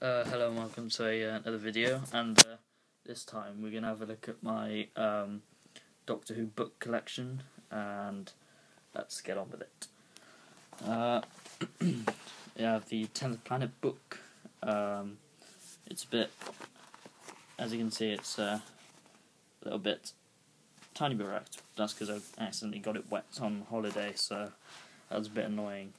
Hello and welcome to another video, and this time we're going to have a look at my Doctor Who book collection, and let's get on with it. We have the 10th Planet book. It's a bit, as you can see, it's a little bit, tiny bit wrecked. That's because I accidentally got it wet on holiday, so that was a bit annoying.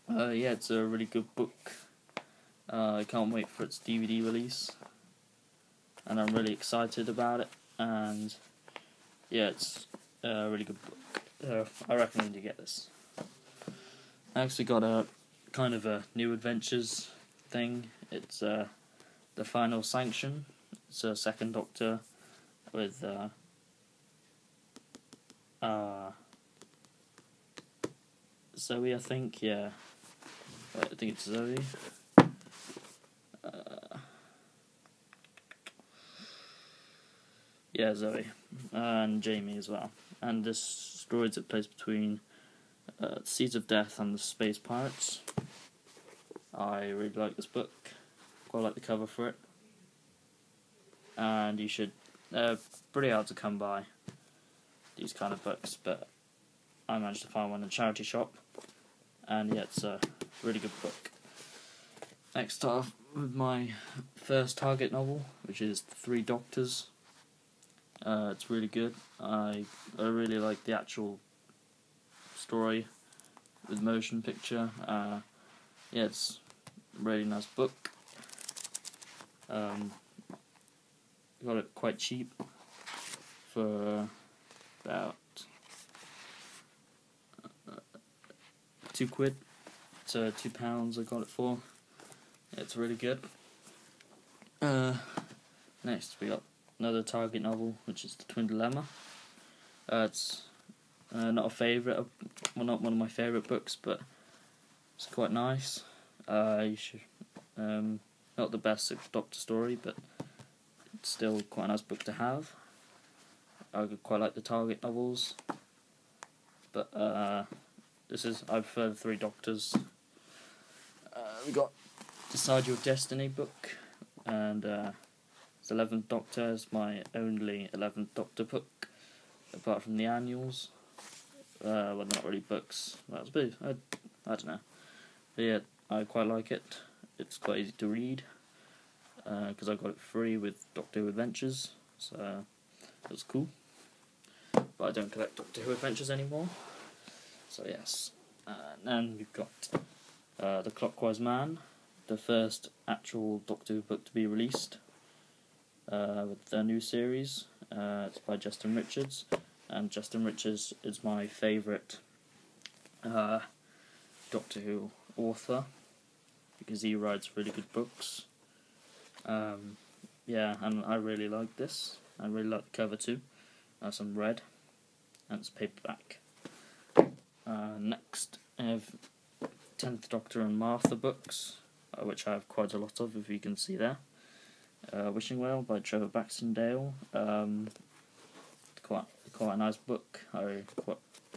Yeah, it's a really good book. I can't wait for its DVD release, and I'm really excited about it. And yeah, it's a really good book. I recommend you get this. Next, we got a kind of a new adventures thing. It's the Final Sanction. It's a second Doctor with Zoe, I think. Yeah, I think it's Zoe. Yeah, Zoe, and Jamie as well. And this story takes place between Seeds of Death and the Space Pirates. I really like this book. Quite like the cover for it. And you should, pretty hard to come by, these kind of books, but I managed to find one in a charity shop. And yeah, it's a really good book. Next off with my first Target novel, which is The Three Doctors. It's really good. I really like the actual story with motion picture. Yeah, it's a really nice book. Got it quite cheap for about £2. So £2 I got it for. Yeah, it's really good. Next we got another Target novel, which is The Twin Dilemma. It's not a favourite, well, not one of my favourite books, but it's quite nice. You should, not the best Doctor story, but it's still quite a nice book to have. I quite like the Target novels, but I prefer The Three Doctors. We got Decide Your Destiny book, and 11th Doctor is my only 11th Doctor book, apart from the annuals. Well, they're not really books. That's I don't know. But yeah, I quite like it. It's quite easy to read, because I got it free with Doctor Who Adventures, so it's cool. But I don't collect Doctor Who Adventures anymore. So yes. And then we've got The Clockwise Man, the first actual Doctor Who book to be released. With their new series. It's by Justin Richards, and Justin Richards is my favourite Doctor Who author, because he writes really good books. Yeah, and I really like this. I really like the cover too. Some red, and it's paperback. Next, I have 10th Doctor and Martha books, which I have quite a lot of, if you can see there. Wishing Well by Trevor Baxendale. Quite a nice book. I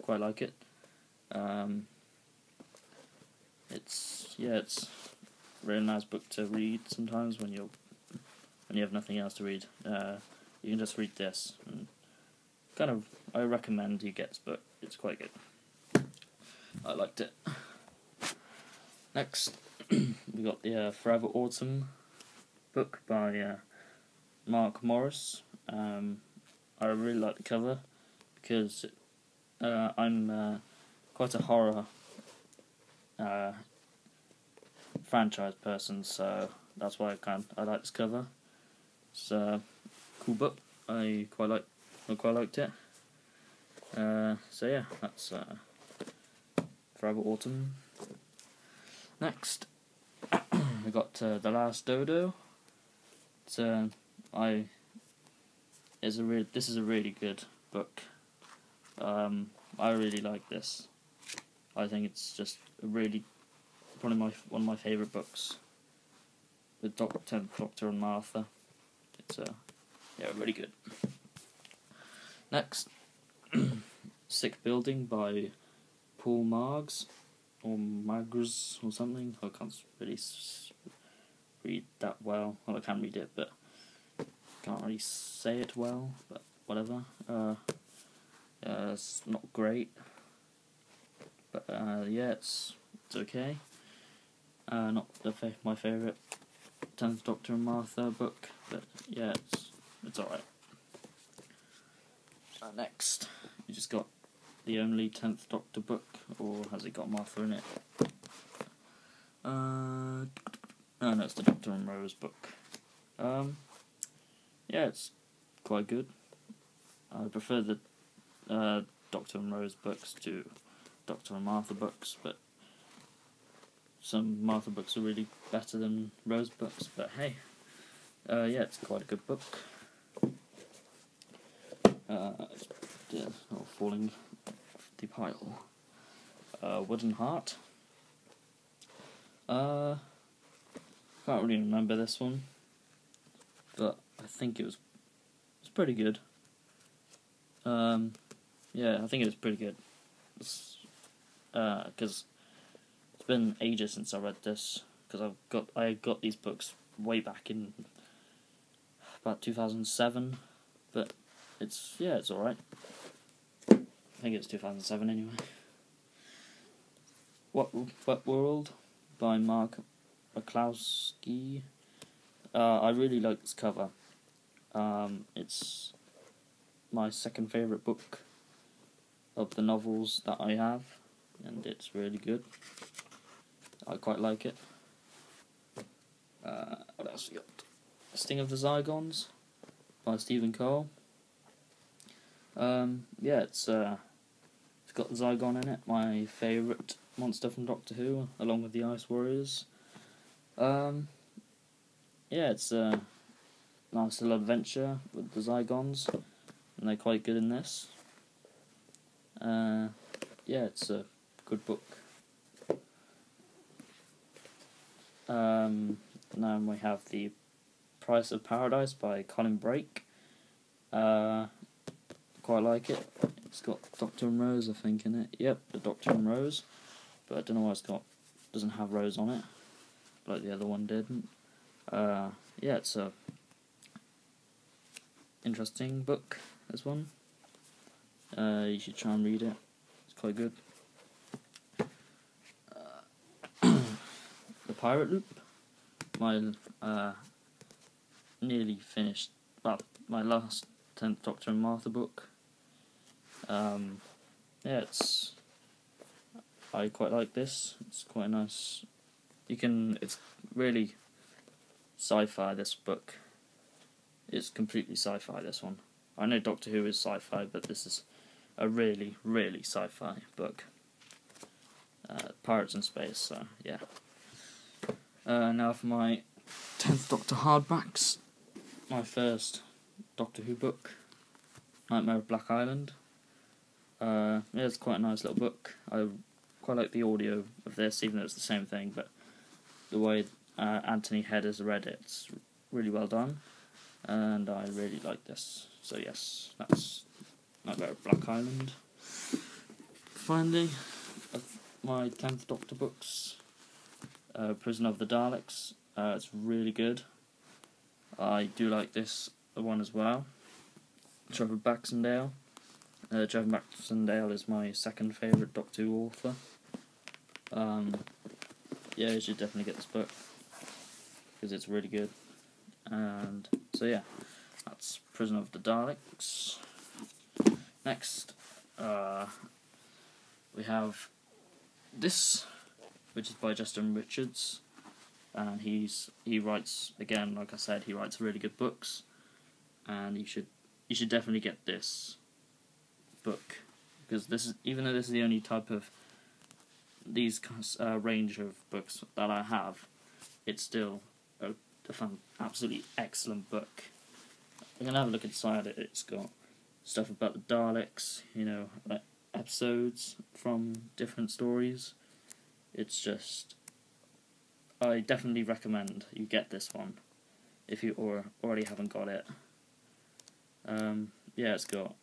quite like it. It's a really nice book to read sometimes when you have nothing else to read. You can just read this, and I recommend you get this book. It's quite good. I liked it. Next, we got the Forever Autumn book by Mark Morris. I really like the cover, because I'm quite a horror franchise person, so that's why I like this cover. It's a cool book. I quite liked it. So yeah, that's Forever Autumn. Next, we got The Last Dodo. This is a really good book. I really like this. I think it's just probably one of my favourite books. With 10th Doctor and Martha. It's yeah, really good. Next, Sick Building by Paul Margs, or Magrs or something. I can't really read that well. Well, I can read it, but can't really say it well. But whatever. It's not great, but yeah, it's okay. Not my favourite 10th Doctor and Martha book, but yeah, it's alright. Next, you just got the only 10th Doctor book, or has it got Martha in it? No, it's the Doctor and Rose book. Yeah, it's quite good. I prefer the Doctor and Rose books to Doctor and Martha books, but some Martha books are really better than Rose books, but hey, yeah, it's quite a good book. Falling off the pile. Wooden Heart. Can't really remember this one, but I think it was pretty good. Yeah, I think it was pretty good. Because it's been ages since I read this. Because I got these books way back in about 2007, but it's alright. I think it's 2007 anyway. What World by Mark McCloskey. I really like this cover. It's my second favourite book of the novels that I have, and it's really good. I quite like it. What else we got? Sting of the Zygons by Stephen Cole. Yeah, it's got the Zygon in it, my favourite monster from Doctor Who, along with the Ice Warriors. Yeah, it's a nice little adventure with the Zygons, and they're quite good in this. Yeah, it's a good book. Now we have The Price of Paradise by Colin Brake. Quite like it. It's got Doctor and Rose, I think, in it. Yep, the Doctor and Rose, but I don't know why doesn't have Rose on it, like the other one didn't. Yeah, it's a interesting book, this one. You should try and read it. It's quite good. The Pirate Loop, my nearly finished, well, my last 10th Doctor and Martha book. Yeah, I quite like this. It's quite nice. It's really sci-fi, this book. It's completely sci-fi, this one. I know Doctor Who is sci-fi, but this is a really, really sci-fi book. Pirates in space, so yeah. Now for my 10th Doctor hardbacks. My first Doctor Who book, Nightmare of Black Island. Yeah, it's quite a nice little book. I quite like the audio of this, even though it's the same thing, but the way Anthony Head has read it, it's really well done, and I really like this. So yes, that's Nightmare of Black Island. Finally, my 10th Doctor books, Prisoner of the Daleks. It's really good. I do like this one as well. Trevor Baxendale. Trevor Baxendale is my second favourite Doctor Who author. Yeah, you should definitely get this book, because it's really good. And so yeah, that's Prisoner of the Daleks. Next, we have this, which is by Justin Richards, and he writes, again, like I said, he writes really good books, and you should definitely get this book, because this is, even though this is the only type of these range of books that I have, it's still a absolutely excellent book. We're gonna have a look inside it. It's got stuff about the Daleks, like episodes from different stories. It's just, I definitely recommend you get this one if you already haven't got it. Yeah, it's got,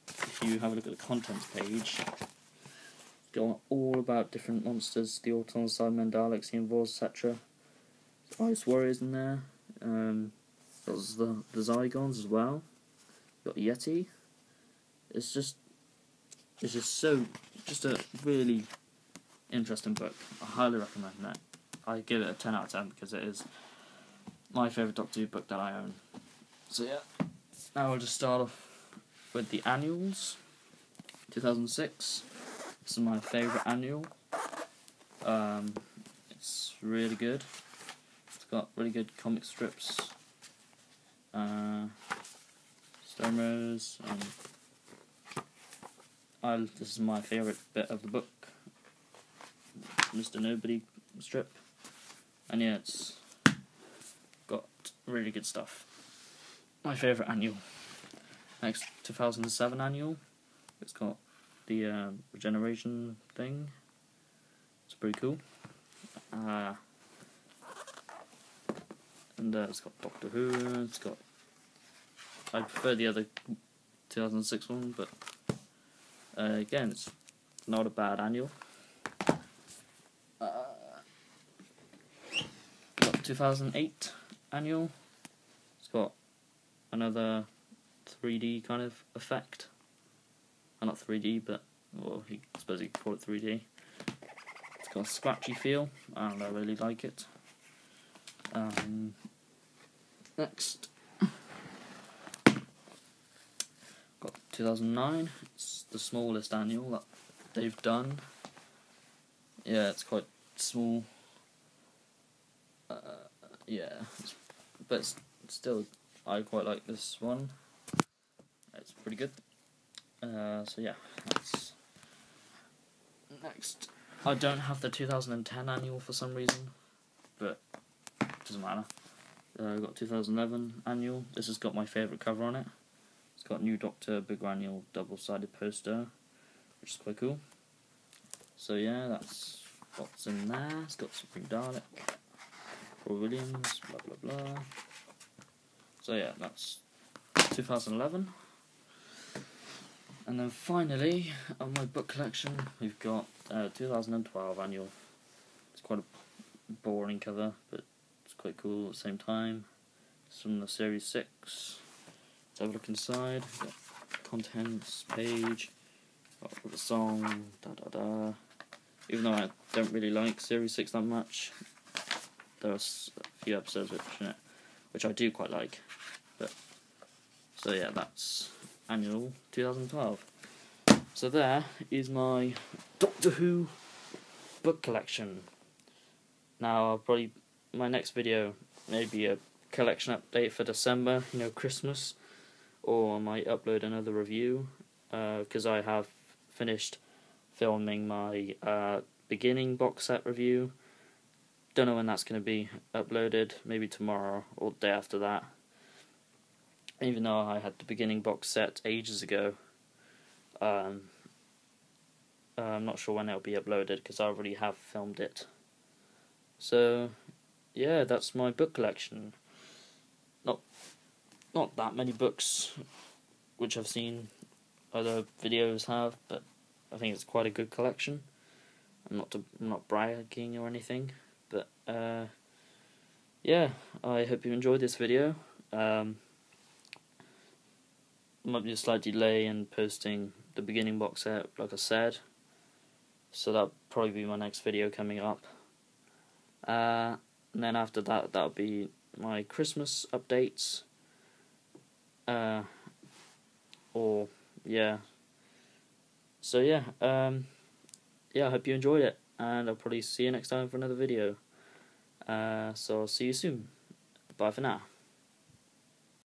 if you have a look at the contents page, it's got all about different monsters, the Autons, Cybermen, Daleks, the Invors, etc. Ice Warriors in there. There's the Zygons as well. Got Yeti. It's just a really interesting book. I highly recommend it. I give it a 10 out of 10 because it is my favourite Doctor Who book that I own. So yeah, now we'll just start off with the annuals. 2006. This is my favourite annual. It's really good. It's got really good comic strips, stomos, this is my favourite bit of the book, Mr. Nobody strip, and yeah, it's got really good stuff. My favourite annual. Next, 2007 annual. It's got the regeneration thing. It's pretty cool. And it's got Doctor Who. It's got. I prefer the other 2006 one, but again, it's not a bad annual. Got 2008 annual. It's got another 3D kind of effect. Not 3D, but well, I suppose you could call it 3D. It's got a scratchy feel, and I really like it. Next, got 2009. It's the smallest annual that they've done. Yeah, it's quite small. Yeah, but still, I quite like this one. It's pretty good. So yeah, that's next. I don't have the 2010 annual for some reason, but it doesn't matter. I've got 2011 annual. This has got my favourite cover on it. It's got New Doctor Big Annual double-sided poster, which is quite cool. So yeah, that's what's in there. It's got Supreme Dalek, Roy Williams, blah blah blah. So yeah, that's 2011. And then finally, on my book collection, we've got 2012 annual. It's quite a boring cover, but it's quite cool at the same time. It's from the Series 6. Let's have a look inside. We've got contents, page, got the song, da. Even though I don't really like Series 6 that much, there are a few episodes which I do quite like. But so yeah, that's annual 2012. So there is my Doctor Who book collection. Now I'll probably, my next video may be a collection update for December, Christmas, or I might upload another review, because I have finished filming my beginning box set review. Don't know when that's going to be uploaded, maybe tomorrow or the day after that. Even though I had the beginning box set ages ago, I'm not sure when it'll be uploaded because I already have filmed it. So, yeah, that's my book collection. Not that many books, which I've seen other videos have, but I think it's quite a good collection. I'm not bragging or anything, but yeah, I hope you enjoyed this video. Might be a slight delay in posting the beginning box set, like I said, so that'll probably be my next video coming up. And then after that, that'll be my Christmas updates. Or yeah. So yeah, I hope you enjoyed it, and I'll probably see you next time for another video. So I'll see you soon. Bye for now.